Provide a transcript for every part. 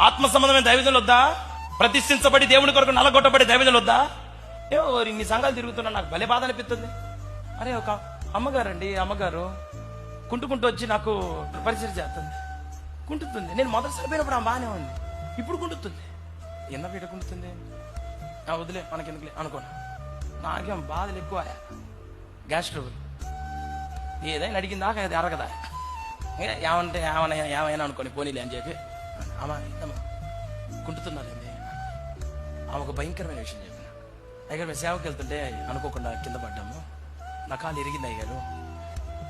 ఆత్మ సంబంధమైన దైవజనులు వద్దా? ప్రతిష్ఠించబడి దేవుని కొరకు నలగొట్టబడి దైవజనులు వద్దా? ఏమో ఇన్ని సంఘాలు తిరుగుతున్నా నాకు భలే బాధ అనిపిస్తుంది. అరే ఒక అమ్మగారు కుంటుకుంటూ వచ్చి నాకు పరిచయం చేస్తుంది, కుంటుతుంది. నేను మొదటిసారి పోయినప్పుడు బాగానే ఉంది, ఇప్పుడు కుంటుతుంది. ఎన్న పీట కుంటుతుంది, వదిలే మనకెందుకులే అనుకోను. నాకేం బాధలు ఎక్కువ, గ్యాస్ ట్రబుల్. ఏదైనా అడిగిందాక అది అరగదా, ఏమంటే ఏమైనా అనుకోని పోనీలే అని చెప్పి కుంటుతున్నారండి. ఆమె ఒక భయంకరమైన విషయం చెప్పిన. అయ్యగారు మేము సేవకి వెళ్తుంటే అనుకోకుండా కింద పడ్డాము, నా కాలు ఇరిగింది అయ్యారు.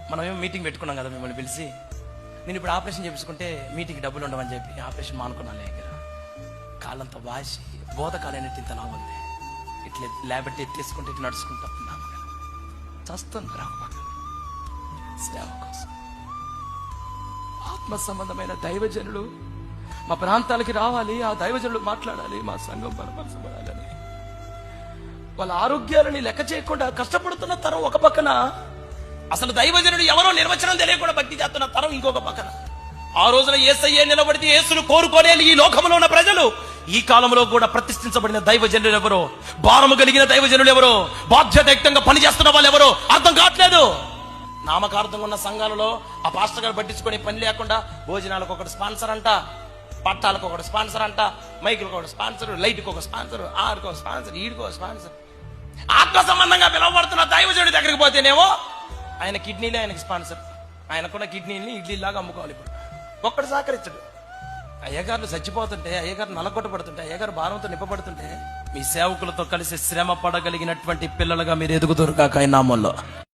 మనమేమో మీటింగ్ పెట్టుకున్నాం కదా మిమ్మల్ని పిలిచి, నేను ఇప్పుడు ఆపరేషన్ చేపించుకుంటే మీటింగ్ డబ్బులు ఉండవని చెప్పి ఆపరేషన్ మానుకున్నాను. అయ్యగారు కాళ్ళంతా వాసి బోధకాలైనట్టు ఇంత లాభం ఉంది. ఇట్లా లేబట్టి ఎత్తేసుకుంటే ఇట్లా నడుచుకుంటా ఉన్నాము. చస్తున్నారు సేవ కోసం. ఆత్మ సంబంధమైన దైవజనులు మా ప్రాంతాలకి రావాలి, ఆ దైవజనులు మాట్లాడాలి, మా సంఘం బలపరచబడాలని. వాళ్ళ ఆరోగ్యాలని లెక్క చేయకుండా కష్టపడుతున్న తరం ఒక పక్కన, అసలు దైవజనుడు ఎవరో నిర్వచనం తెలియకుండా భక్తి చేస్తున్న తరం ఇంకొక పక్కన. ఆ రోజున యేసయ్యే నిలబడితే యేసును కోరుకోలే ఈ లోకంలో ఉన్న ప్రజలు, ఈ కాలంలో కూడా ప్రతిష్ఠించబడిన దైవజనులు ఎవరో, భారము కలిగిన దైవజనులు ఎవరో, బాధ్యతాయుక్తంగా పనిచేస్తున్న వాళ్ళు ఎవరో అర్థం కావట్లేదు. నామకార్థంగా ఉన్న సంఘాలలో ఆ పాస్టర్ గారు పట్టించుకొని పని లేకుండా భోజనాలకు ఒకటి స్పాన్సర్ అంట, పట్టాలకు ఒకటి స్పాన్సర్ అంట, మైకులకు ఒకటి స్పాన్సర్, లైట్కి ఒక స్పాన్సర్, ఆరుకో స్పాన్సర్, ఈడుకో స్పాన్సర్. ఆత్మ సంబంధంగా పిలువబడుతున్న దైవజనుడి దగ్గరికి పోతేనేమో ఆయన కిడ్నీలే ఆయనకి స్పాన్సర్. ఆయనకున్న కిడ్నీని ఇడ్లీలాగా అమ్ముకోవాలి. ఇప్పుడు ఒక్కడు సహకరించడు. అయ్యగారులు చచ్చిపోతుంటే, అయ్యగారు నలగొట్టబడుతుంటే, అయ్యగారు భారంతో నింపబడుతుంటే, మీ సేవకులతో కలిసి శ్రమ పడగలిగినటువంటి పిల్లలుగా మీరు ఎదుగుదురు కాక ఈ నామంలో.